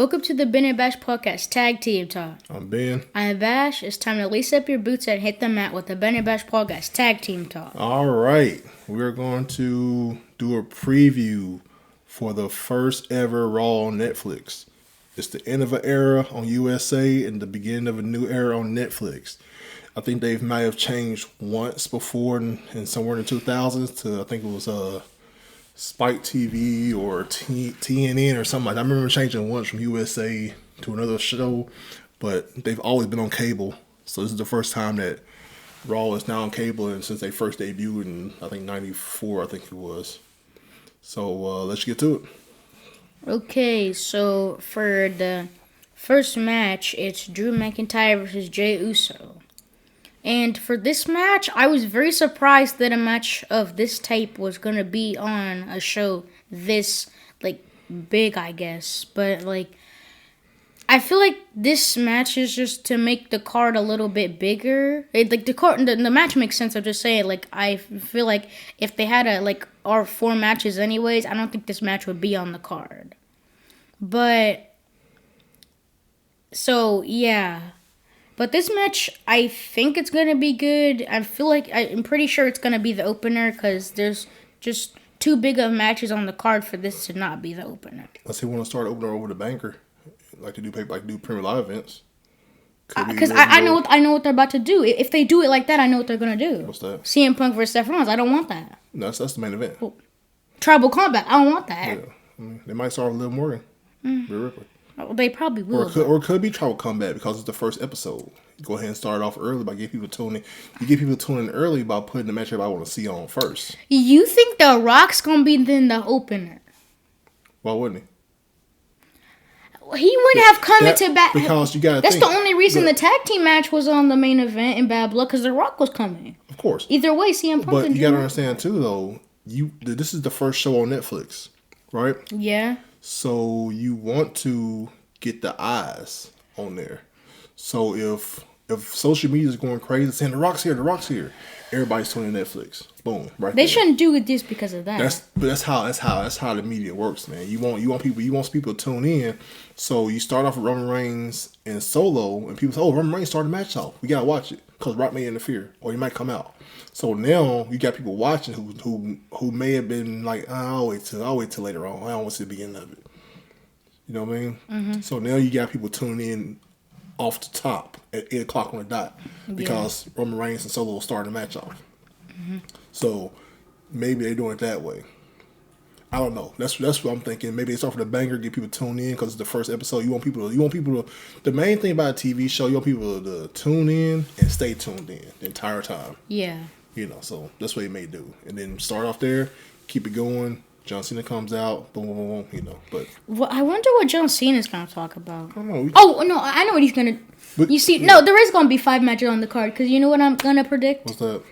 Welcome to the Ben and Bash podcast, Tag Team Talk. I'm Ben. I'm Bash. It's time to lace up your boots and hit the mat with the Ben and Bash podcast, Tag Team Talk. All right. We're going to do a preview for the first ever Raw on Netflix. It's the end of an era on USA and the beginning of a new era on Netflix. I think they might have changed once before in somewhere in the 2000s to, I think it was Spike TV or TNN or something like that. I remember changing once from USA to another show, but they've always been on cable. So this is the first time that Raw is now on cable, and since they first debuted in, I think, 94, I think it was. So let's get to it. Okay, so for the first match, it's Drew McIntyre versus Jey Uso. And for this match, I was very surprised that a match of this type was going to be on a show this, big, I guess. But, I feel like this match is just to make the card a little bit bigger. The match makes sense. I'm just saying, I feel like if they had our 4 matches anyways, I don't think this match would be on the card. But, so, yeah. But this match, I think it's going to be good. I feel like I'm pretty sure it's going to be the opener because there's just too big of matches on the card for this to not be the opener. Unless they want to start opener over the banker, like to do Premier Live events. Because I know what they're about to do. If they do it like that, I know what they're going to do. What's that? CM Punk versus Seth Rollins. I don't want that. No, that's the main event. Well, Tribal Combat. I don't want that. Yeah. I mean, they might start with Liv Morgan. Rhea Ripley. They probably will. Or it could be Tribal Combat because it's the first episode. Go ahead and start off early by getting people tuning. You get people tuning early by putting the match I want to see on first. You think The Rock's going to be then the opener? Why wouldn't He wouldn't have come into back. Because you got to That's the only reason the tag team match was on the main event in Bad Blood because The Rock was coming. Of course. Either way, CM Punk. But you got to understand too, though. This is the first show on Netflix, right? Yeah. So you want to get the eyes on there. So if social media is going crazy, saying The Rock's here, everybody's tuning Netflix. Boom, right. They shouldn't do it just because of that. That's how the media works, man. You want people to tune in. So you start off with Roman Reigns and Solo, and people say, "Oh, Roman Reigns started the match off. We gotta watch it because Rock may interfere or he might come out." So now you got people watching who may have been like, "I'll wait till later on. I don't want to see the beginning of it." You know what I mean? Mm-hmm. So now you got people tuning in off the top at 8 o'clock on the dot because Roman Reigns and Solo will start the match off. Mm-hmm. So maybe they're doing it that way. I don't know. That's what I'm thinking. Maybe they start with a banger, get people tuned in because it's the first episode. You want people to. The main thing about a TV show, you want people to tune in and stay tuned in the entire time. Yeah. So that's what they may do, and then start off there, keep it going. John Cena comes out, boom, boom, boom, But I wonder what John Cena's going to talk about. I don't know. Oh, no, I know what he's going to... You see, no, there is going to be 5 matches on the card, because you know what I'm going to predict? What's that?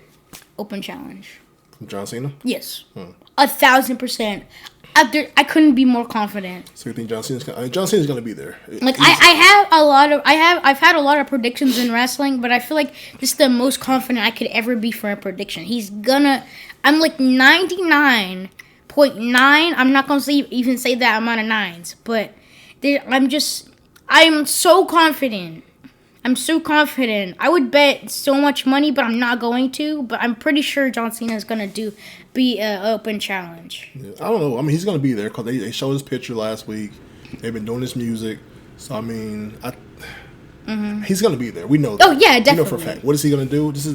Open challenge. From John Cena? Yes. 1,000%. I couldn't be more confident. So you think John Cena's going to be there? I've had a lot of predictions in wrestling, but I feel like this is the most confident I could ever be for a prediction. I'm 99.9. I'm not going to even say that amount of nines, but I'm so confident. I would bet so much money, but I'm not going to. But I'm pretty sure John Cena is going to be an open challenge. Yeah, I don't know. I mean, he's going to be there because they showed his picture last week. They've been doing his music. So, I mean, he's going to be there. We know that. Oh, yeah, definitely. We know for a fact. What is he going to do? This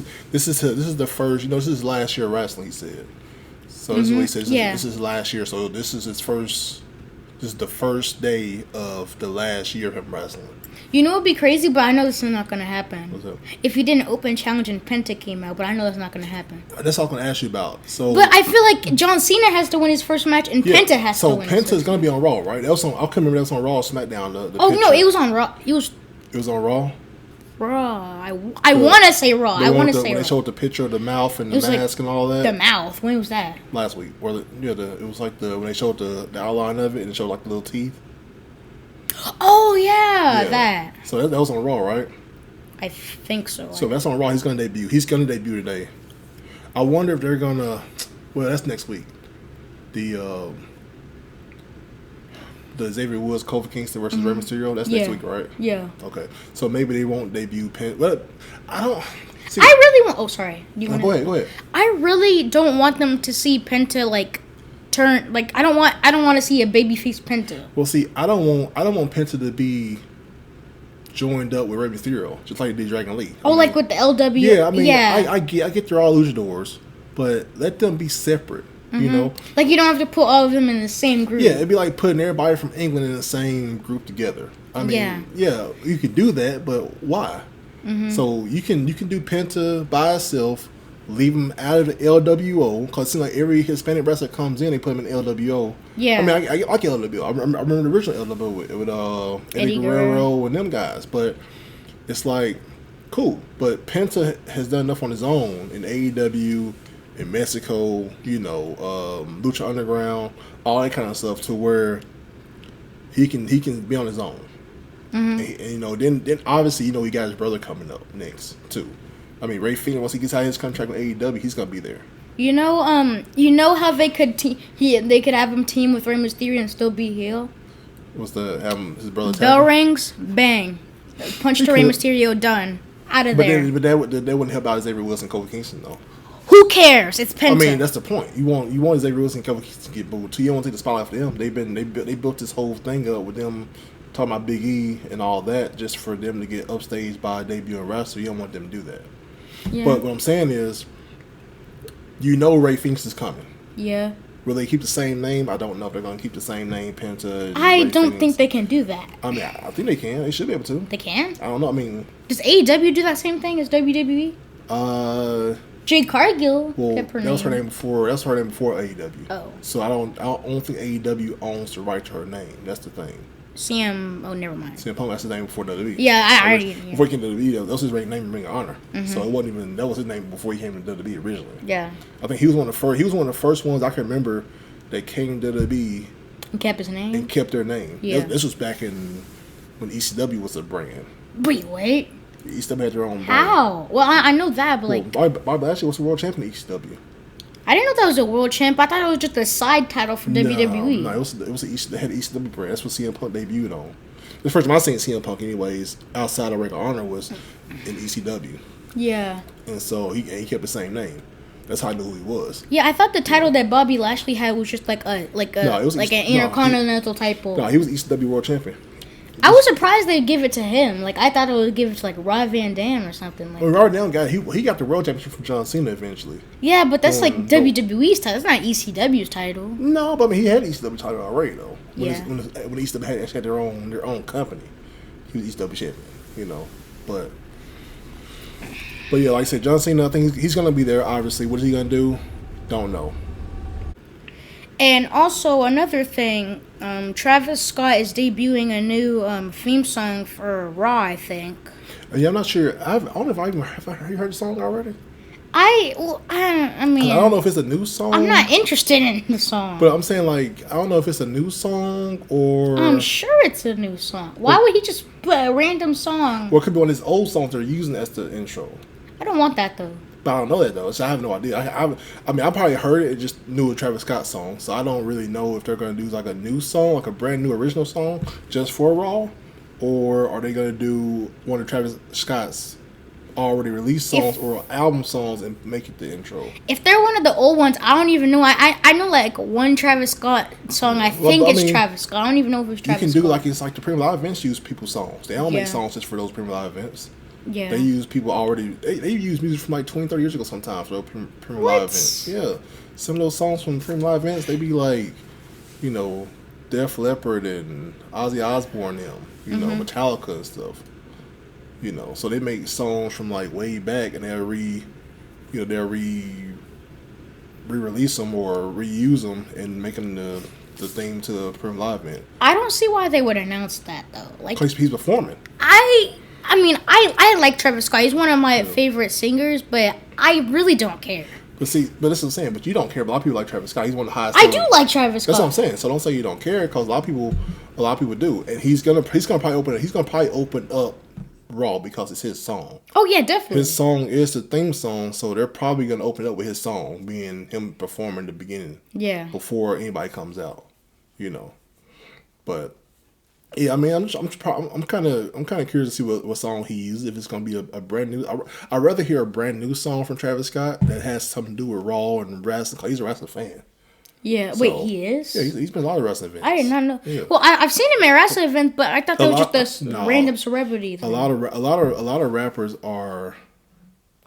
is the first, this is last year of wrestling, he said. So this is what he says. This is last year. So this is the first day of the last year of him wrestling. You know, it would be crazy, but I know this is not going to happen. What's up? If he didn't open challenge and Penta came out, but I know that's not going to happen. That's all I'm going to ask you about. But I feel like John Cena has to win his first match, and Penta has to win. So Penta's going to be on Raw, right? I couldn't remember that was on Raw or SmackDown. No, it was on Raw. It was on Raw. Raw. I want to say Raw. When they showed the picture of the mouth and the mask and all that. The mouth. When was that? Last week. It was like when they showed the outline of it and it showed like the little teeth. Oh yeah, that. So that was on Raw, right? I think so. So that's on Raw. He's going to debut. He's going to debut today. I wonder if they're going to. Well, that's next week. the Xavier Woods, Kofi Kingston versus Rey Mysterio. That's next week, right? Yeah. Okay, so maybe they won't debut Penta. But I don't. See, I really want. Oh, sorry. go ahead. I really don't want them to see Penta like turn. Like I don't want to see a babyface Penta. Well, see, I don't want Penta to be joined up with Rey Mysterio, just like they did Dragon Lee. Like with the LW. Yeah, I mean, I get they're all luchadors, but let them be separate. You know, like you don't have to put all of them in the same group. Yeah, it'd be like putting everybody from England in the same group together. I mean, yeah, you could do that, but why? So you can do Penta by itself, leave him out of the LWO, because it seems like every Hispanic wrestler comes in, they put him in the LWO. Yeah, I mean, I like LWO. I remember the original LWO with Eddie Guerrero and them guys, but it's like cool. But Penta has done enough on his own in AEW. In Mexico, you know, Lucha Underground, all that kind of stuff, to where he can be on his own. And you know, then obviously, you know, he got his brother coming up next too. I mean, Ray Phoenix, once he gets out of his contract with AEW, he's gonna be there. You know how they could they could have him team with Rey Mysterio and still be heel. What's the have him, his brother? Bell rings, bang, punch to Rey Mysterio, done, out of there. But that wouldn't help out Xavier Wilson, Kofi Kingston though. Who cares? It's Penta. I mean, that's the point. You want Xavier Wilson and Kofi Kingston to get booed too. You don't want to take the spotlight for them. They built this whole thing up with them talking about Big E and all that just for them to get upstaged by a debuting wrestler. You don't want them to do that. Yeah. But what I'm saying is, you know, Ray Phoenix is coming. Yeah. Will they keep the same name? I don't know if they're going to keep the same name, Penta. I don't think they can do that. I mean, I think they can. They should be able to. They can? I don't know. I mean, does AEW do that same thing as WWE? Jade Cargill kept her name. That was her name before. That's her name before AEW. Oh. So I don't think AEW owns the right to her name. That's the thing. Oh, never mind. CM Punk, that's his name before WWE. Yeah, I already. Before he came to WWE, that was his name in Ring of Honor. So it wasn't even that was his name before he came to WWE originally. Yeah. I think he was one of the first. He was one of the first ones I can remember that came to WWE and kept his name. And kept their name. Yeah. This was back in when ECW was a brand. Wait. ECW had their own brand. How? Well, I know that, but like Bobby Lashley was the world champion of ECW. I didn't know that was a world champ. I thought it was just a side title for WWE. No, they had ECW brand. That's what CM Punk debuted on. The first time I seen CM Punk, anyways, outside of Ring of Honor, was in ECW. Yeah. And so he kept the same name. That's how I knew who he was. Yeah, I thought the title that Bobby Lashley had was just like an intercontinental title. No, he was ECW world champion. I was surprised they'd give it to him. Like I thought it would give it to like Rob Van Dam or something like. Well, Rob Van Dam he got the world championship from John Cena eventually. Yeah, but that's like WWE's title. That's not ECW's title. No, but I mean he had the ECW title already though. When Yeah. When ECW had their own company, he was ECW champion. You know, but yeah, like I said, John Cena. I think he's gonna be there. Obviously, what is he gonna do? Don't know. And also another thing, Travis Scott is debuting a new theme song for Raw, I think. Yeah, I'm not sure. I don't know if have you heard the song already? I mean, I don't know if it's a new song. I'm not interested in the song. But I'm saying, like, I don't know if it's a new song or. I'm sure it's a new song. Why would he just put a random song? Well, it could be one of his old songs they're using as the intro. I don't want that though. But I don't know that though, so I have no idea. I mean, I probably heard it and just knew a Travis Scott song, so I don't really know if they're gonna do like a new song, like a brand new original song, just for Raw, or are they gonna do one of Travis Scott's already released songs or album songs and make it the intro? If they're one of the old ones, I don't even know. I know like one Travis Scott song. I think it's Travis Scott. I don't even know if it's Travis Scott. You can do like it's like the Premium Live events use people's songs. They don't make songs just for those Premium Live events. Yeah. They use people already. They use music from like 20, 30 years ago sometimes for Premium Live events. Yeah. Some of those songs from Premium Live events, they be like, you know, Def Leppard and Ozzy Osbourne them, you know, Metallica and stuff. You know, so they make songs from like way back and they'll re-release them or reuse them and make them the theme to the Premium Live event. I don't see why they would announce that though. Like, because he's performing. I mean, I like Travis Scott. He's one of my favorite singers, but I really don't care. But that's what I'm saying. But you don't care. But a lot of people like Travis Scott. He's one of the highest. I do like Travis Scott. That's what I'm saying. So don't say you don't care, because a lot of people do. And he's gonna probably open up Raw because it's his song. Oh yeah, definitely. His song is the theme song, so they're probably gonna open up with his song being him performing the beginning. Yeah. Before anybody comes out, you know. But yeah, I mean, I'm kind of curious to see what song he uses. If it's gonna be a brand new, I'd rather hear a brand new song from Travis Scott that has something to do with Raw and wrestling. 'Cause he's a wrestling fan. Yeah. Wait, So he yeah, is? he's been a lot of wrestling events. I did not know. Yeah. Well, I've seen him at wrestling events, but I thought that was just a no. random celebrity thing. A lot of rappers are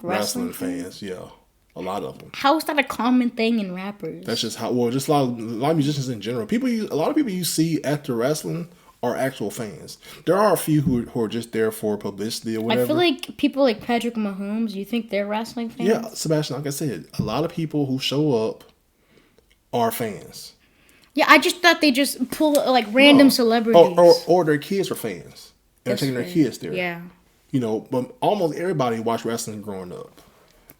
Wrestling wrestling fans. Yeah, a lot of them. How is that a common thing in rappers? That's just how. Well, just a lot of musicians in general. A lot of people you see after wrestling are actual fans. There are a few who are just there for publicity or whatever. I feel like people like Patrick Mahomes, you think they're wrestling fans? Yeah, Sebastian, like I said, a lot of people who show up are fans. Yeah, I just thought they just pull like random celebrities. Or their kids are fans. And they're taking their kids there. Yeah. You know, but almost everybody watched wrestling growing up.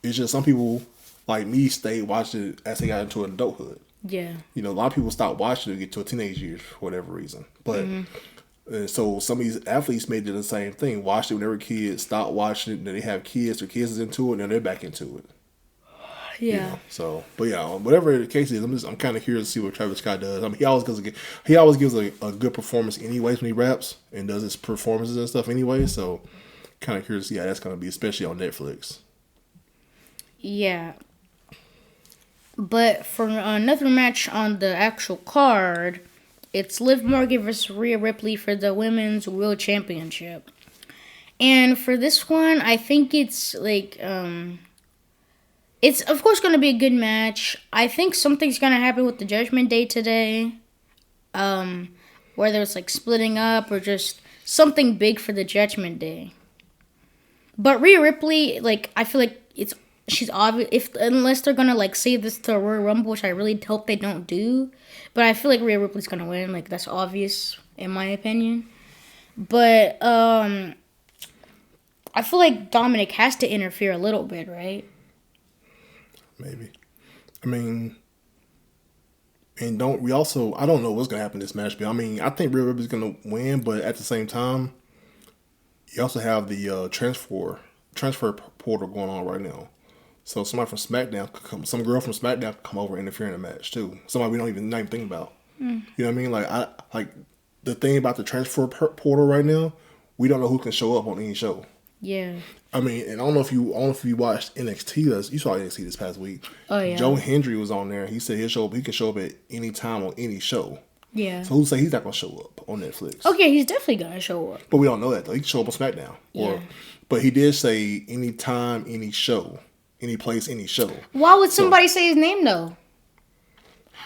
It's just some people, like me, stayed watching it as they got into adulthood. Yeah. You know, a lot of people stopped watching it to get to a teenage years for whatever reason. But so some of these athletes may do the same thing. Watched it when they were kids, stopped watching it, and then they have kids, their kids is into it, and then they're back into it. Yeah. You know? So, but yeah, whatever the case is, I'm kind of curious to see what Travis Scott does. I mean, he always gives a good performance anyways when he raps and does his performances and stuff anyway. So, kind of curious to see how that's going to be, especially on Netflix. Yeah. But for another match on the actual card, it's Liv Morgan versus Rhea Ripley for the Women's World Championship. And for this one, I think it's like, it's of course going to be a good match. I think something's going to happen with the Judgment Day today. Whether it's like splitting up or just something big for the Judgment Day. But Rhea Ripley, like, I feel like she's obvious, unless they're gonna like save this to a Royal Rumble, which I really hope they don't do. But I feel like Rhea Ripley's gonna win. Like, that's obvious in my opinion. But I feel like Dominic has to interfere a little bit, right? Maybe. I mean, and I don't know what's gonna happen in this match. But I mean, I think Rhea Ripley's gonna win, but at the same time, you also have the transfer portal going on right now. So somebody from SmackDown could come, some girl from SmackDown could come over and interfere in the match too. Somebody we don't even think about. You know what I mean? Like the thing about the transfer portal right now, we don't know who can show up on any show. Yeah. I mean, and I don't know if you watched NXT. You saw NXT this past week. Oh yeah. Joe Hendry was on there. He said he can show up at any time on any show. Yeah. So who's say he's not gonna show up on Netflix? Okay, he's definitely gonna show up. But we don't know that though. He can show up on SmackDown. Yeah. But he did say any time, any show, any place, any show. Why would somebody say his name though?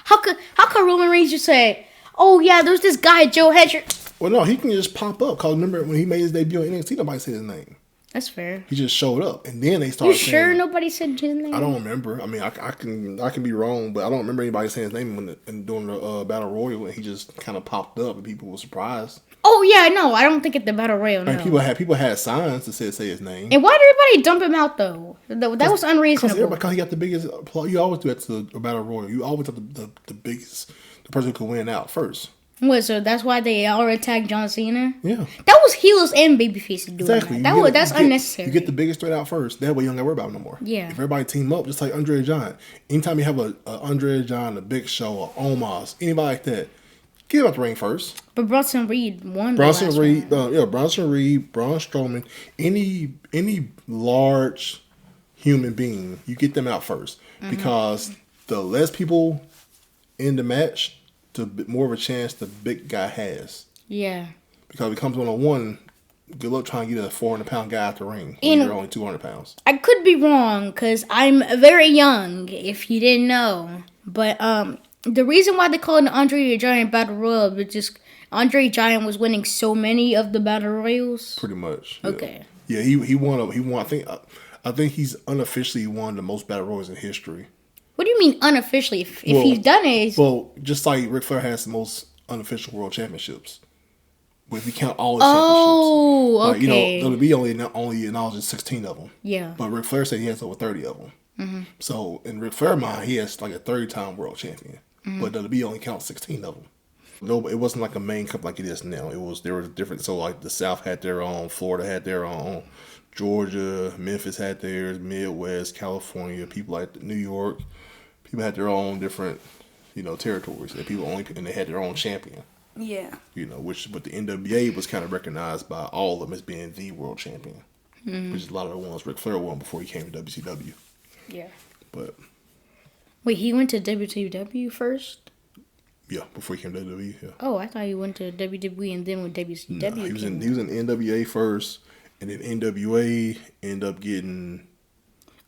How could Roman Reigns just say, "Oh yeah, there's this guy Joe Hendry"? Well, no, he can just pop up. Cause remember when he made his debut on NXT, nobody said his name. That's fair. He just showed up, and then they started. You sure nobody said his name? I don't remember. I mean, I can be wrong, but I don't remember anybody saying his name during the Battle Royal, and he just kind of popped up, and people were surprised. Oh yeah, no, I don't think at the Battle Royal. No. And people had signs that say his name. And why did everybody dump him out though? That was unreasonable. Because he got the biggest. You always do that to the Battle Royal. You always have the biggest, the person who can win out first. What? So that's why they all attacked John Cena? Yeah. That was heels and babyface doing Exactly. that. That's unnecessary. You get the biggest threat out first. That way you don't got to worry about him no more. Yeah. If everybody team up, just like Andre the Giant. Anytime you have a Andre the Giant, a Big Show, a Omos, anybody like that, get him out the ring first. But Bronson Reed won. Bronson Reed, Bronson Reed, Braun Strowman, any large human being, you get them out first. Because the less people in the match, the more of a chance the big guy has. Yeah. Because if it comes 1-on-1, good luck trying to get a 400-pound guy out the ring when you're only 200 pounds. I could be wrong because I'm very young, if you didn't know. But the reason why they call it the Andre the Giant Battle Royal was just Andre the Giant was winning so many of the Battle Royals. Pretty much. Yeah. Okay. Yeah, he won. I think he's unofficially won the most Battle Royals in history. What do you mean unofficially? If he's done it, just like Ric Flair has the most unofficial world championships. But if you count all his championships, okay. WWE only acknowledges 16 of them. Yeah. But Ric Flair said he has over 30 of them. Mm-hmm. So in Ric Flair's mind, he has like a 30-time world champion. Mm-hmm. But WWE only counts 16 of them. No, it wasn't like a main cup like it is now. There was different. So like the South had their own, Florida had their own, Georgia, Memphis had theirs, Midwest, California, people like New York. People had their own different, territories. And they had their own champion. Yeah. But the NWA was kind of recognized by all of them as being the world champion, which is a lot of the ones Ric Flair won before he came to WCW. Yeah. But wait, he went to WCW first? yeah, before he came to WWE. Yeah. Oh, I thought he went to WWE and then with WCW. No, he was in NWA first, and then NWA ended up getting.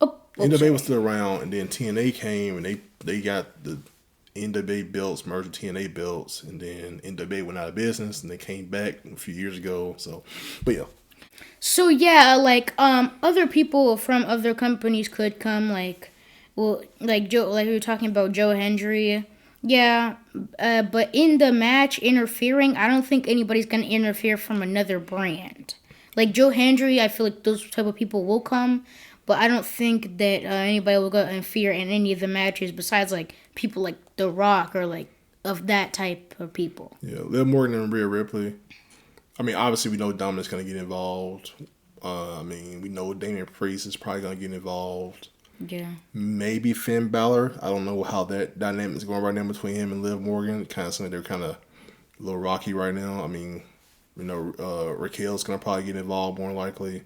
Oh, NWA was still around, and then TNA came, and they got the NWA belts merged with TNA belts, and then NWA went out of business, and they came back a few years ago. So, but yeah. So yeah, like other people from other companies could come, like, well, like Joe, like we were talking about Joe Hendry. Yeah, but in the match interfering, I don't think anybody's gonna interfere from another brand. Like Joe Hendry, I feel like those type of people will come, but I don't think that anybody will go interfere in any of the matches besides like people like The Rock or like of that type of people. Yeah, Liv Morgan and Rhea Ripley. I mean, obviously we know Dominic's going to get involved. We know Damian Priest is probably going to get involved. Yeah. Maybe Finn Balor. I don't know how that dynamic is going right now between him and Liv Morgan. It kind of seems like they're kind of a little rocky right now. I mean, Raquel's going to probably get involved more likely.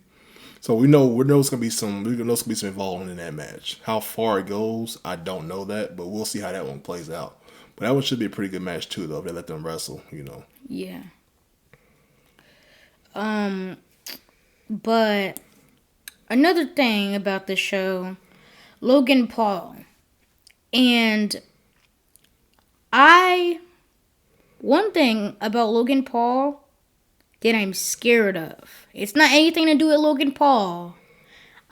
So we know it's going to be some involvement in that match. How far it goes, I don't know that, but we'll see how that one plays out. But that one should be a pretty good match too, though. If they let them wrestle, Yeah. But another thing about the show, Logan Paul. And one thing about Logan Paul that I'm scared of. It's not anything to do with Logan Paul.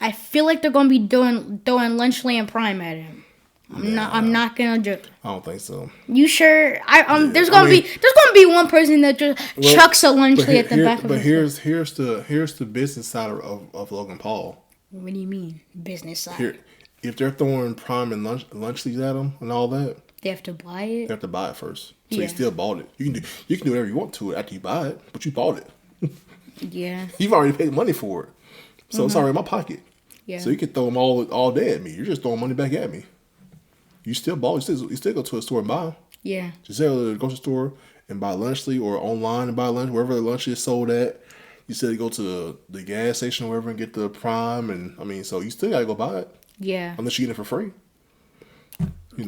I feel like they're going to be throwing Lunchland Prime at him. I'm not gonna do. I don't think so. You sure? There's gonna be one person that just chucks a Lunchley at the back of his head. Here's the business side of Logan Paul. What do you mean business side? If they're throwing Prime and Lunchleys at him and all that, they have to buy it. They have to buy it first. So you still bought it. You can do whatever you want to it after you buy it, but you bought it. Yeah. You've already paid money for it, so it's already in my pocket. Yeah. So you can throw them all day at me. You're just throwing money back at me. You still bought. You still go to a store and buy them. Yeah. Just go to the grocery store and buy Lunchly, or online and buy lunch wherever the lunch is sold at. You still go to the gas station or wherever and get the Prime, and so you still gotta go buy it. Yeah. Unless you get it for free.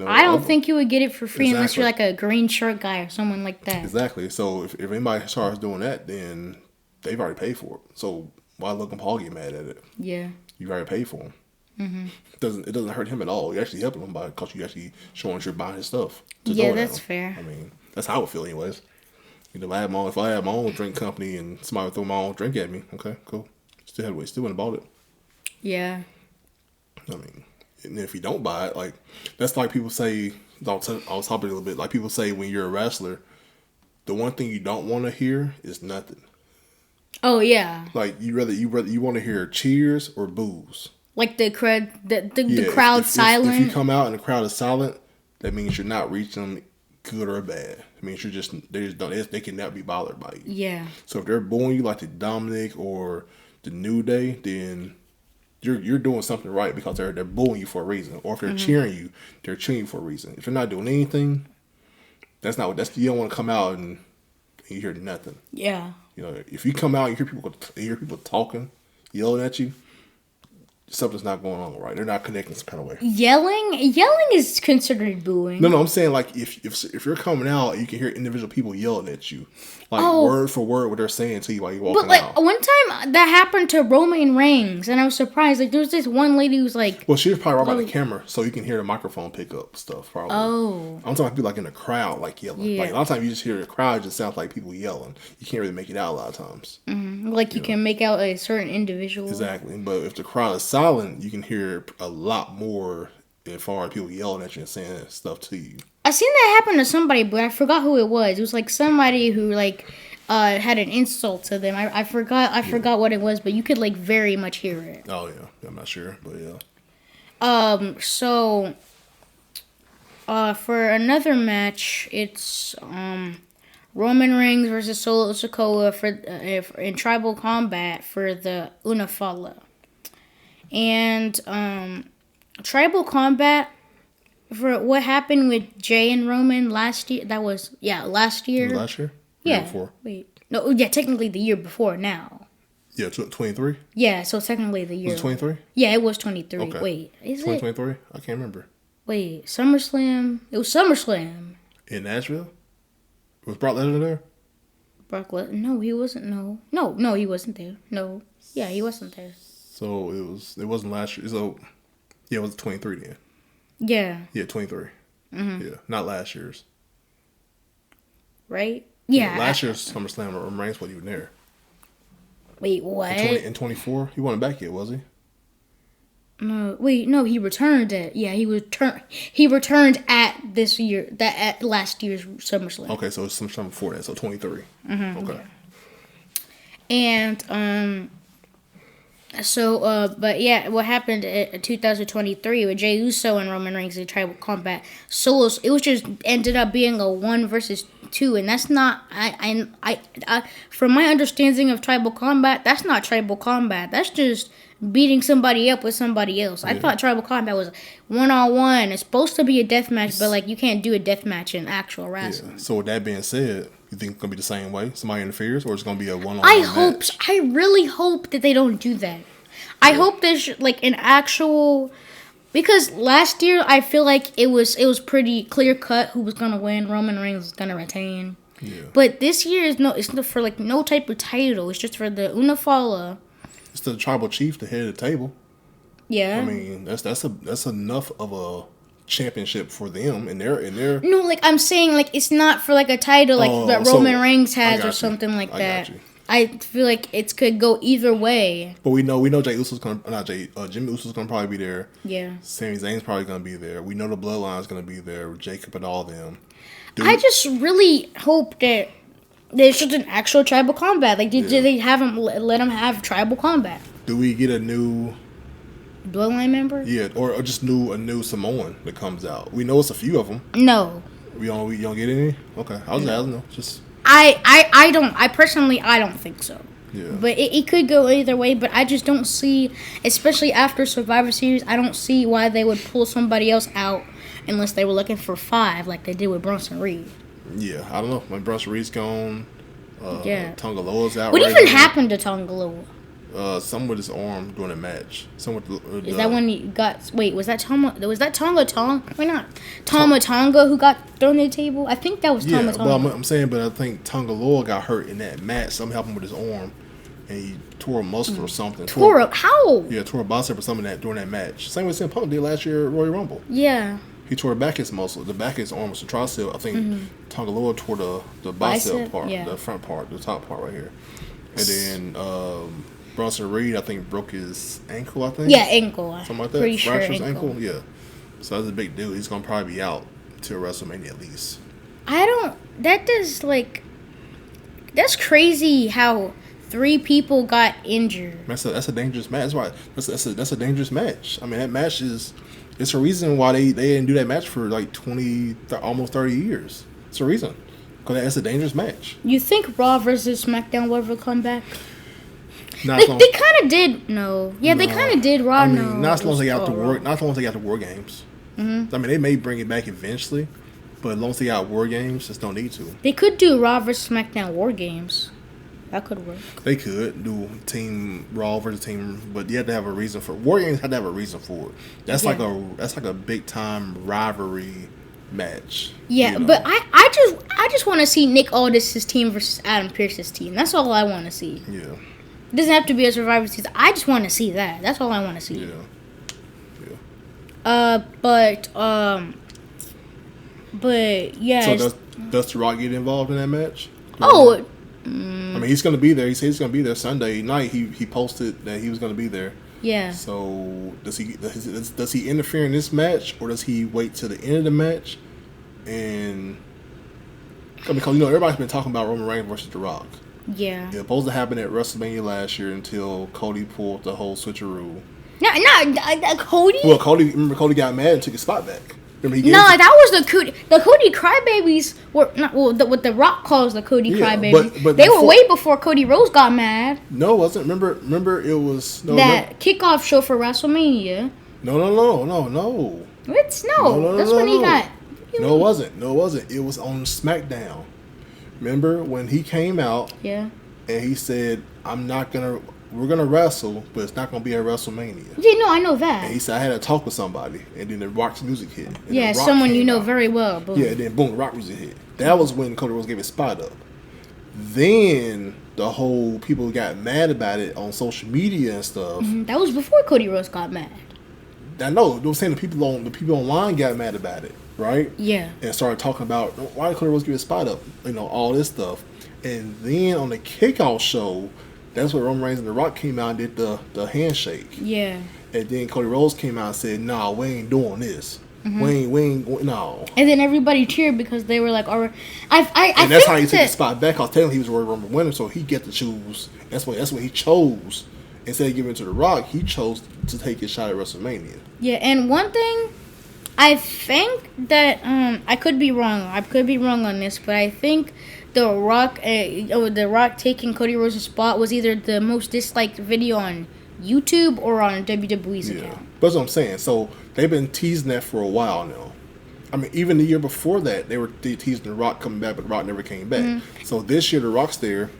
I don't think you would get it for free unless you're like a green shirt guy or someone like that. Exactly. So if anybody starts doing that, then they've already paid for it. So why Logan Paul get mad at it? Yeah. You've already paid for him. Mm-hmm. It doesn't hurt him at all. You're actually helping him because you actually showing you're buying his stuff. Yeah, that's fair. I mean, that's how I would feel anyways. If I had my own drink company and somebody would throw my own drink at me, okay, cool. Still wouldn't have bought it. Yeah. I mean, and if you don't buy it, like, that's like people say, I'll talk a little bit, like people say when you're a wrestler, the one thing you don't want to hear is nothing. Oh, yeah. Like, you want to hear cheers or boos. Like the crowd silent. If you come out and the crowd is silent, that means you're not reaching them good or bad. It means they cannot be bothered by you. Yeah. So if they're booing you like the Dominic or the New Day, then you're doing something right because they're booing you for a reason. Or if they're cheering you, they're cheering you for a reason. If they're not doing anything, you don't want to come out and you hear nothing. Yeah. If you come out and you hear people talking, yelling at you, something's not going on right. They're not connecting some kind of way. Yelling is considered booing. No, I'm saying like if you're coming out, you can hear individual people yelling at you, like word for word what they're saying to you while you're walking out. But like one time that happened to Roman Reigns, and I was surprised. Like there was this one lady who was like, well, she was probably right by the camera, so you can hear the microphone pick up stuff. Probably. Oh. I'm talking people like in the crowd, like yelling. Yeah. Like a lot of times you just hear the crowd just sounds like people yelling. You can't really make it out a lot of times. Mm-hmm. Like you can make out a certain individual. Exactly, but if the crowd is silent, you can hear a lot more as far as people yelling at you and saying stuff to you. I seen that happen to somebody, but I forgot who it was. It was like somebody who like had an insult to them. I forgot what it was, but you could like very much hear it. Oh yeah, I'm not sure, but yeah. So for another match, it's Roman Reigns versus Solo Sikoa in Tribal Combat for the Ula Fala. And Tribal Combat, For what happened with Jay and Roman last year, that was, last year. Last year? Yeah. Before? Wait. No, yeah, technically the year before now. Yeah, 23? Yeah, so technically the year. Was it 23? Yeah, it was 23. Okay. Wait, is 2023? I can't remember. Wait, SummerSlam? It was SummerSlam. In Nashville? Was Brock Lesnar there? Brock Lesnar? No, he wasn't. No, he wasn't there. No. Yeah, he wasn't there. So it wasn't last year. So, yeah, it was 23 then. Yeah. Yeah, 23. Mm-hmm. Yeah, not last year's. Right? Yeah. Last year's SummerSlam, Roman Reigns wasn't even there. Wait, what? In 24? He wasn't back yet, was he? No, wait, no, he returned at, he returned at this year, at last year's SummerSlam. Okay, so it's sometime before that, so 23. Mm-hmm, okay. And, but yeah, what happened in 2023 with Jey Uso and Roman Reigns in Tribal Combat solos, it was just ended up being a 1 versus 2, and that's not, from my understanding of Tribal Combat, that's not Tribal Combat, that's just beating somebody up with somebody else. I thought Tribal Combat was 1-on-1. It's supposed to be a death match, but like you can't do a death match in actual wrestling. Yeah. So with that being said, you think it's gonna be the same way? Somebody interferes, or it's gonna be a 1-on-1 match? I really hope that they don't do that. I hope there's like an actual, because last year I feel like it was pretty clear cut who was gonna win. Roman Reigns was gonna retain. Yeah. But this year it's not for like no type of title. It's just for the Ula Fala. It's the tribal chief, the head of the table. Yeah. I mean, that's enough of a championship for them, and they're. No, like I'm saying, like it's not for like a title like that Roman Reigns has or something like that. I feel like it could go either way. But we know Jey Uso's Jimmy Uso's gonna probably be there. Yeah. Sami Zayn's probably gonna be there. We know the Bloodline's gonna be there. Jacob and all them. I just really hope that there's just an actual Tribal Combat. Like, did they haven't let them have Tribal Combat? Do we get a new Bloodline member? Yeah, or just a new Samoan that comes out. We know it's a few of them. No. We don't get any. Okay, I was asking. Just I don't. I personally don't think so. Yeah. But it could go either way. But I just don't see, especially after Survivor Series, I don't see why they would pull somebody else out unless they were looking for 5, like they did with Bronson Reed. Yeah, I don't know. When Bronson Reed's gone, Tonga Loa's out. What even happened to Tonga Loa? Something with his arm during a match. Is that when he got? Wait, was that Tonga? Was that Tonga Tonga? Why not Tonga who got thrown to the table? I think that was Tonga Tonga. But I'm saying, I think Tonga Loa got hurt in that match. Something happened with his arm, and he tore a muscle or something. How? Yeah, tore a bicep or something during that match. Same way CM Punk did last year at Royal Rumble. Yeah. He tore back his muscle. The back of his arm was a tricep. I think Tonga Loa tore the bicep part, the front part, the top part right here. And then Bronson Reed, I think, broke his ankle, I think. Yeah, ankle. Something like that. Pretty sure Fractured his ankle. Yeah. So that's a big deal. He's going to probably be out till WrestleMania at least. That's crazy how 3 people got injured. That's a dangerous match. That's why. That's a dangerous match. I mean, that match is... It's a reason why they didn't do that match for like 20, almost 30 years. It's a reason. Because that's a dangerous match. You think Raw versus SmackDown will ever come back? They kind of did. No. Yeah, they kind of did. Raw, not as long as they got the war. Not as long as they got the War Games. Mm-hmm. I mean, they may bring it back eventually, but as long as they got War Games, just don't need to. They could do Raw versus SmackDown War Games. That could work. They could do Team Raw versus Team, but you have to have a reason for War Games. Have to have a reason for it. That's like a big time rivalry match. Yeah, you know? But I just want to see Nick Aldis' team versus Adam Pearce's team. That's all I want to see. Yeah. It doesn't have to be a Survivor Series. I just want to see that. That's all I want to see. Yeah. But yeah. So does The Rock get involved in that match? I mean, he's going to be there. He said he's going to be there Sunday night. He posted that he was going to be there. Yeah. So does he interfere in this match, or does he wait till the end of the match? And because everybody's been talking about Roman Reigns versus The Rock. Yeah. It was supposed to happen at WrestleMania last year until Cody pulled the whole switcheroo. No, Cody. Well, Cody got mad and took his spot back. That was the Cody Crybabies were not what the Rock calls the Cody Crybabies. But they were way before Cody Rhodes got mad. No, it wasn't. Remember it was kickoff show for WrestleMania. No. It's No, that's when he got. No, it wasn't. No, it wasn't. It was on SmackDown. Remember when he came out Yeah. and he said, we're gonna wrestle, but it's not gonna be a WrestleMania. Yeah, no, I know that. And he said, I had to talk with somebody, and then the Rock's music hit. Yeah, someone you know very well. Boom. Yeah, and then boom, the Rock music hit. That was when Cody Rhodes gave his spot up. Then the whole people got mad about it on social media and stuff. That was before Cody Rhodes got mad. I know. They were saying the people online got mad about it, right? Yeah. And started talking about why did Cody Rhodes give his spot up, all this stuff. And then on the kickoff show, that's where Roman Reigns and The Rock came out and did the handshake. Yeah. And then Cody Rhodes came out and said, "Nah, we ain't doing this. We ain't, no." And then everybody cheered because they were like, "All right." And that's how he took the spot back. Cause technically he was the Royal Rumble winner, so he get to choose. That's what he chose. Instead of giving it to The Rock, he chose to take his shot at WrestleMania. Yeah, and one thing, I think that I could be wrong. I could be wrong on this, but I think The Rock taking Cody Rhodes' spot was either the most disliked video on YouTube or on WWE's account. That's what I'm saying. So they've been teasing that for a while now. I mean, even the year before that, they teasing The Rock coming back, but The Rock never came back. So this year, The Rock's there.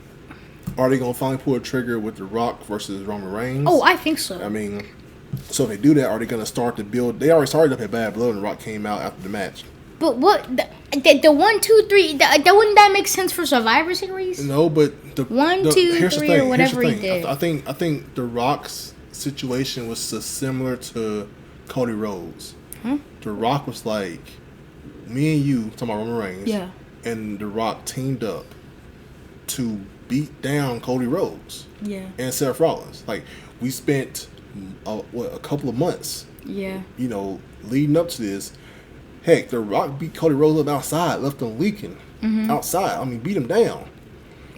Are they going to finally pull a trigger with The Rock versus Roman Reigns? Oh, I think so. I mean, so if they do that, are they going to start to build? They already started up at Bad Blood, and The Rock came out after the match. But what the 1, 2, 3? Wouldn't that make sense for Survivor Series? No, but the 1, 2, 3, or whatever he did. I think The Rock's situation was similar to Cody Rhodes. The Rock was like, me and you, talking about Roman Reigns, and The Rock teamed up to beat down Cody Rhodes and Seth Rollins. Like, we spent a couple of months leading up to this. Heck, The Rock beat Cody Rhodes up outside, left him leaking outside. I mean, beat him down,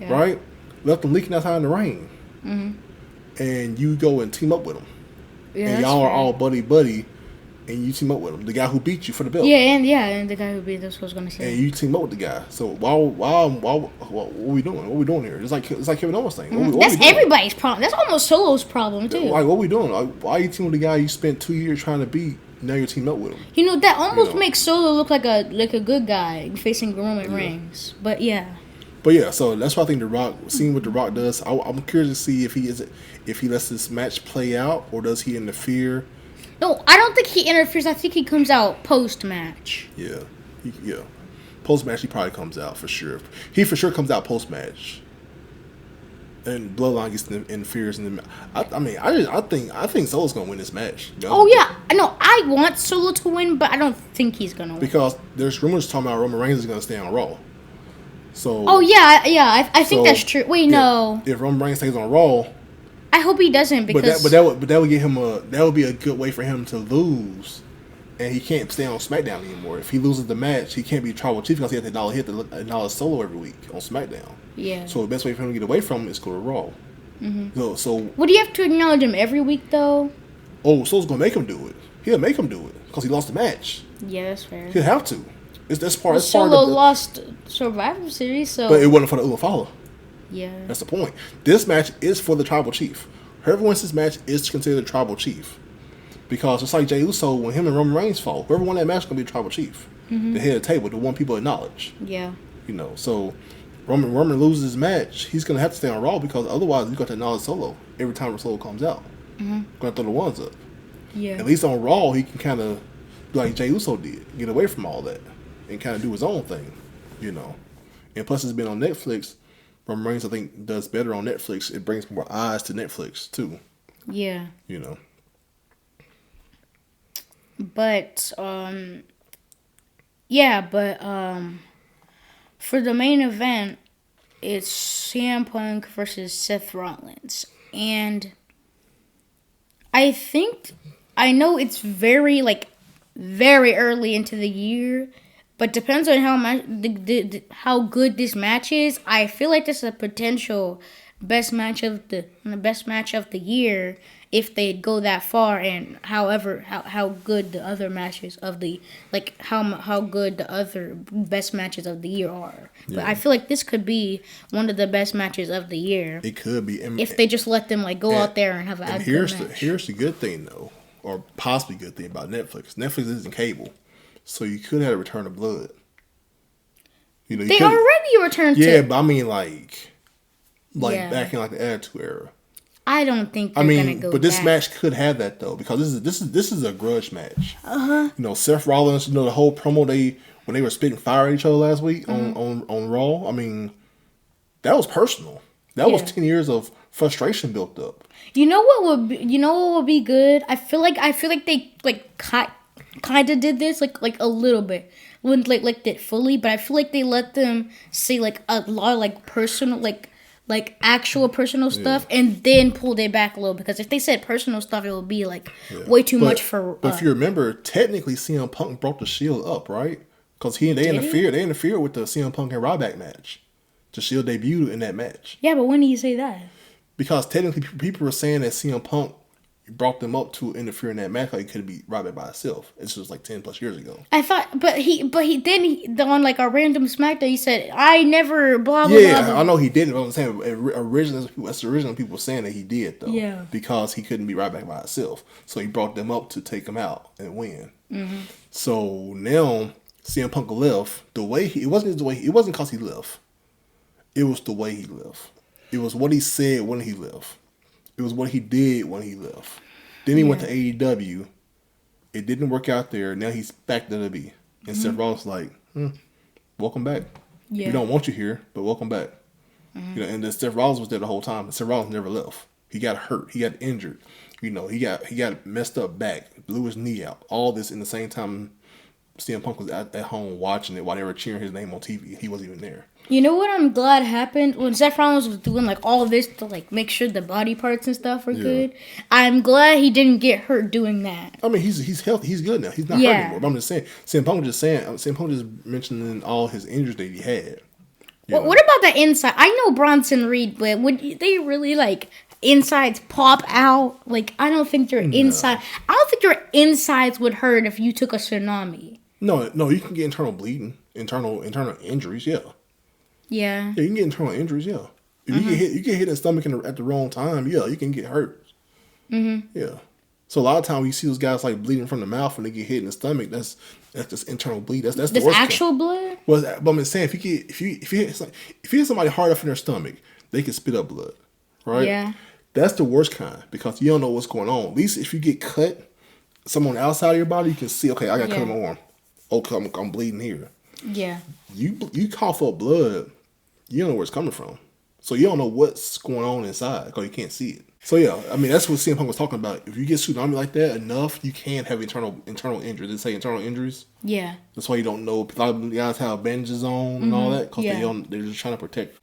right? Left him leaking outside in the rain. And you go and team up with him. And y'all are all buddy, and you team up with him. The guy who beat you for the belt. And the guy who beat us was going to say. And you team up with the guy. So why what are we doing? What are we doing here? It's like Kevin Owens thing. That's everybody's problem. That's almost Solo's problem too. Like, what are we doing? Like, why are you teaming with the guy you spent 2 years trying to beat? Now you're teaming up with him. That almost makes Solo look like a good guy facing Roman Reigns. But so that's why I think The Rock, seeing what The Rock does, I'm curious to see if he lets this match play out or does he interfere. No, I don't think he interferes. I think he comes out post-match. Yeah. Post-match, he probably comes out for sure. He for sure comes out post-match. And Bloodline gets interferes in the. I think Solo's gonna win this match. Oh yeah, no, I want Solo to win, but I don't think he's gonna win because there's rumors talking about Roman Reigns is gonna stay on Raw. So. Oh yeah, I think that's true. Wait, no. If Roman Reigns stays on Raw, I hope he doesn't because. But that would get him that would be a good way for him to lose, and he can't stay on SmackDown anymore. If he loses the match, he can't be tribal chief because he has to acknowledge Solo every week on SmackDown. Yeah. So the best way for him to get away from him is go to Raw. So. Would you have to acknowledge him every week though? Oh, Solo's gonna make him do it. He'll make him do it because he lost the match. Yeah, that's fair. He'll have to. That's part. Well, Solo lost Survivor Series, so. But it wasn't for the Ula Fala. Yeah. That's the point. This match is for the tribal chief. Whoever wins this match is considered the tribal chief. Because it's like Jey Uso when him and Roman Reigns fought. Whoever won that match is going to be the tribal chief. The head of the table, the one people acknowledge. Yeah. So Roman loses his match, he's going to have to stay on Raw because otherwise you got to acknowledge Solo every time Solo comes out. Going to throw the ones up. Yeah. At least on Raw, he can kind of do like Jey Uso did, get away from all that and kind of do his own thing, And plus it's been on Netflix. Roman Reigns, I think, does better on Netflix. It brings more eyes to Netflix, too. Yeah. But, for the main event, it's CM Punk versus Seth Rollins. And I know it's very early into the year, but depends on how good this match is. I feel like this is a potential best match of the year if they go that far. And however, how good the other matches of the how good the other best matches of the year are. Yeah. But I feel like this could be one of the best matches of the year. It could be if they just let them go out there and have a good match. Here's the good thing though. or possibly good thing about Netflix. Netflix isn't cable, so you could have a Return of Blood. You know, you They could. already returned Yeah, to. but I mean, like Yeah. back in like the Attitude Era. I don't think I they're gonna mean, go but this back. match could have that though, because this is a grudge match. You know, Seth Rollins. You know, the whole promo when they were spitting fire at each other last week on Raw. I mean, that was personal. That was Yeah. 10 years of frustration built up. You know what would be, you know what would be good? I feel like they like kind of did this like a little bit. Wouldn't like did fully, but I feel like they let them say like a lot of like personal like actual personal stuff and then pulled it back a little, because if they said personal stuff it would be like way too much for But if you remember, technically CM Punk brought the Shield up, right? Because they interfered with the CM Punk and Ryback match. The Shield debuted in that match. Yeah, but when do you say that? Because technically, people were saying that CM Punk brought them up to interfere in that match, like he couldn't be Ryback by itself. This was like 10 plus years ago. I thought, but he on like a random SmackDown he said I never blah blah blah. Yeah, I know he didn't. But I'm saying originally, that's the original people saying that he did though. Yeah. Because he couldn't be Ryback by itself, so he brought them up to take him out and win. Mm-hmm. So now CM Punk left. It wasn't because he left. It was the way he left. It was what he said when he left. It was what he did when he left. Then he went to AEW. It didn't work out there. Now he's back to WWE. And Seth Rollins like, welcome back. Yeah. We don't want you here, but welcome back. You know, and then Seth Rollins was there the whole time. And Seth Rollins never left. He got hurt. He got injured. You know, he got messed up back, blew his knee out. All this in the same time CM Punk was at home watching it while they were cheering his name on TV. He wasn't even there. You know what I'm glad happened? When Seth Rollins was doing like all of this to like make sure the body parts and stuff were good, I'm glad he didn't get hurt doing that. I mean, he's healthy. He's good now. He's not hurt anymore. But I'm just saying, CM Punk just mentioning all his injuries that he had. What about the inside? I know Bronson Reed, but would they really like insides pop out? Like I don't think your inside. I don't think your insides would hurt if you took a tsunami. No, you can get internal bleeding, internal injuries. Yeah. Yeah. Yeah, you can get internal injuries. Yeah. If you get hit in the stomach at the wrong time, yeah, you can get hurt. Yeah. So a lot of times you see those guys like bleeding from the mouth when they get hit in the stomach. That's just internal bleed. That's the worst. Actual blood. Well, but I'm saying if you hit somebody hard enough in their stomach, they can spit up blood, right? Yeah. That's the worst kind because you don't know what's going on. At least if you get cut, someone outside of your body, you can see. Okay, I got cut in my arm. Okay, I'm bleeding here. Yeah. You cough up blood, you don't know where it's coming from. So you don't know what's going on inside because you can't see it. So yeah, I mean that's what CM Punk was talking about. If you get tsunami like that enough, you can have internal injuries. They say internal injuries. Yeah. That's why you don't know. A lot of guys have bandages on and all that because they're just trying to protect.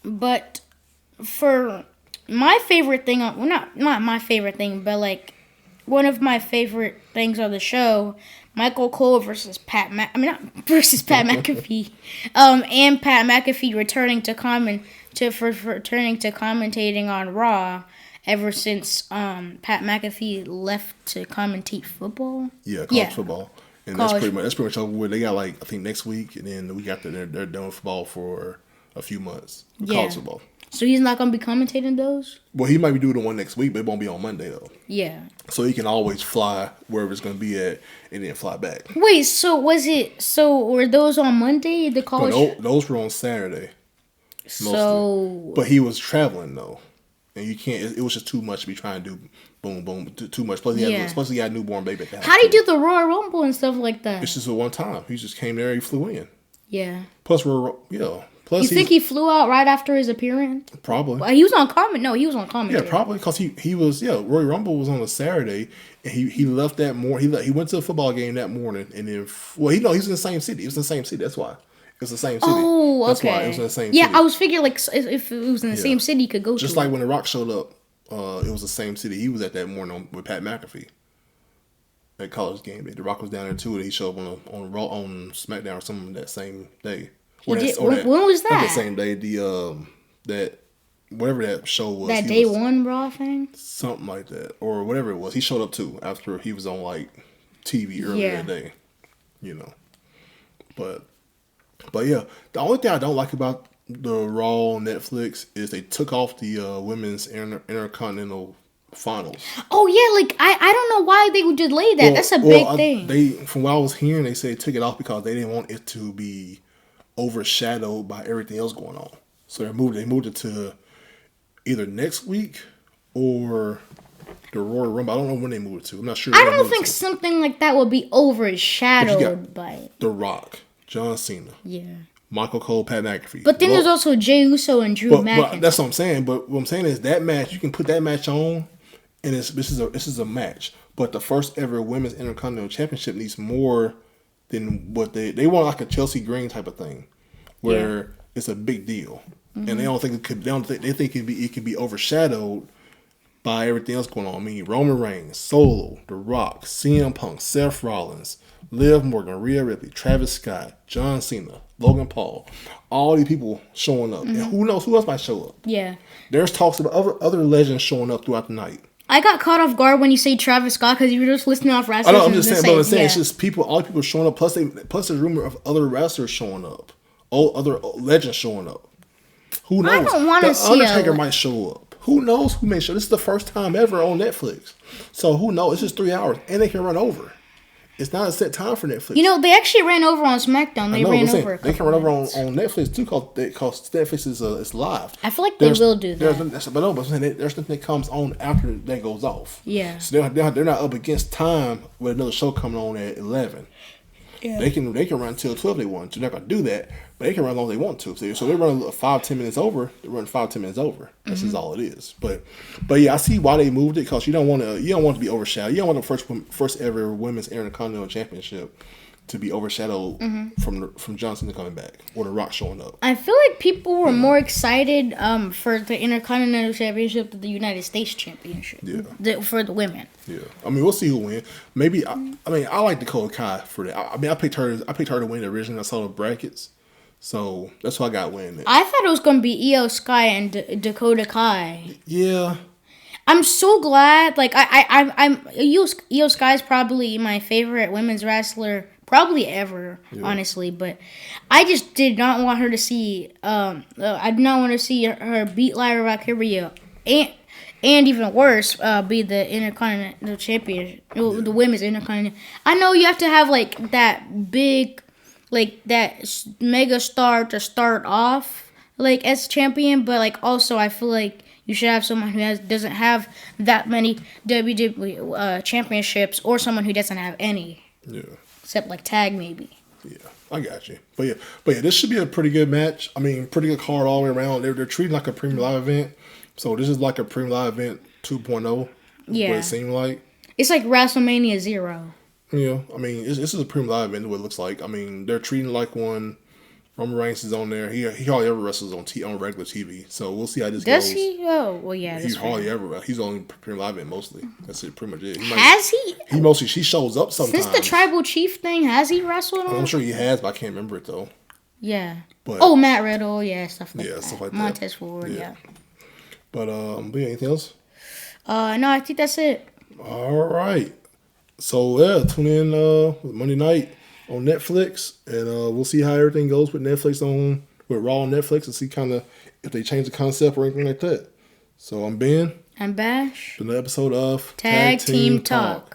But for my favorite thing, well, not my favorite thing, but like one of my favorite things on the show, Michael Cole versus not versus Pat McAfee, and Pat McAfee returning to returning to commentating on Raw ever since Pat McAfee left to commentate football. Yeah, college football, and that's pretty much over with. They got like I think next week, and then the week after they're done with football for a few months. College football. So he's not gonna be commentating those? Well, he might be doing the one next week, but it won't be on Monday though. Yeah. So he can always fly wherever it's gonna be at, and then fly back. Wait, so were those on Monday? The college? No, those were on Saturday. Mostly. So, but he was traveling though, and you can't. It was just too much to be trying to do. Boom, too much. Plus, he had a newborn baby at the house. How do you do the Royal Rumble and stuff like that? It's just a one time. He just came there. He flew in. Yeah. Plus, Plus, you think he flew out right after his appearance? Probably. Well, he was on comment. No, he was on commentary. Yeah, probably because he was. Yeah, Royal Rumble was on a Saturday, and he left that morning. He went to a football game that morning, and then he was in the same city. He was in the same city. That's why. It's the same city. Oh, okay. That's why it was in the same city. Yeah, I was figuring like if it was in the same city, he could go. Just like when The Rock showed up, it was the same city. He was at that morning with Pat McAfee at college game day. The Rock was down there too, and he showed up on Raw on SmackDown or something that same day. When was that? The same day. That whatever that show was. That day one Raw thing. Something like that, or whatever it was. He showed up too after he was on like TV earlier that day. You know, but yeah, the only thing I don't like about the Raw on Netflix is they took off the women's intercontinental finals. Oh yeah, like I don't know why they would delay that. That's a big thing. They, from what I was hearing, they said they took it off because they didn't want it to be overshadowed by everything else going on. So they moved it to either next week or the Royal Rumble. I don't know when they moved it to. I'm not sure. I don't think something like that would be overshadowed by it. The Rock, John Cena, Michael Cole, Pat McAfee. But then there's also Jey Uso and Drew McIntyre. But that's what I'm saying. But what I'm saying is that match, you can put that match on, and this is a match. But the first ever Women's Intercontinental Championship needs more than what they want, like a Chelsea Green type of thing, where it's a big deal, and they don't think it could. They think it could be overshadowed by everything else going on. I mean, Roman Reigns, Solo, The Rock, CM Punk, Seth Rollins, Liv Morgan, Rhea Ripley, Travis Scott, John Cena, Logan Paul, all these people showing up, and who knows who else might show up. Yeah, there's talks about other legends showing up throughout the night. I got caught off guard when you say Travis Scott because you were just listening off wrestlers. I know, I'm just saying, it's just people, all the people showing up. Plus there's rumor of other wrestlers showing up, other legends showing up. Who knows? I don't want to see the Undertaker might show up. Who knows who may show? This is the first time ever on Netflix, so who knows? It's just 3 hours, and they can run over. It's not a set time for Netflix. You know, they actually ran over on SmackDown. They ran over. They can run over on Netflix too, because Netflix is live. I feel like they will do that. There's nothing that comes on after that goes off. Yeah. So they're not up against time with another show coming on at 11. Yeah. They can run until 12 they want to. They're not gonna do that, but they can run as long as they want to. So they run 5-10 minutes over. They run 5-10 minutes over. That's just all it is. But yeah, I see why they moved it, because you don't want it to be overshadowed. You don't want the first ever Women's Intercontinental Championship to be overshadowed from John Cena coming back or The Rock showing up. I feel like people were more excited for the Intercontinental Championship than the United States Championship. Yeah. For the women. Yeah. I mean, we'll see who wins. Maybe. I like Dakota Kai for that. I picked her to win originally. I saw the brackets, so that's why I got winning it. I thought it was going to be Io Sky and Dakota Kai. Yeah. I'm so glad. Like I'm Io Sky is probably my favorite women's wrestler. Probably ever, honestly, but I just did not want her to see. I did not want to see her beat Lyra Valkyria, and even worse, be the Intercontinental Champion, the Women's Intercontinental. I know you have to have like that big, like that mega star to start off, like as champion, but like also I feel like you should have someone who doesn't have that many WWE championships, or someone who doesn't have any. Yeah. Except like tag maybe. Yeah, I got you. But yeah, this should be a pretty good match. I mean, pretty good card all the way around. They're treating like a premium live event. So this is like a premium live event 2.0. Yeah. What it seemed like. It's like WrestleMania 0. Yeah, I mean, this is a premium live event, what it looks like. I mean, they're treating like one. Roman Reigns is on there. He hardly ever wrestles on regular TV. So we'll see how this goes. Does he? Oh, well, yeah. He's hardly ever. He's on premium live event mostly. That's it, pretty much it. Has he? He mostly, she shows up sometimes. Since the Tribal Chief thing, has he wrestled on? I'm sure he has, but I can't remember it though. Yeah. But, Matt Riddle, stuff like that. Yeah, stuff like that. Montez Ford, yeah. But yeah, anything else? No, I think that's it. All right. So yeah, tune in Monday night on Netflix, and we'll see how everything goes with Netflix with Raw on Netflix, and see kind of if they change the concept or anything like that. So I'm Ben. I'm Bash. Another episode of Tag Team Talk.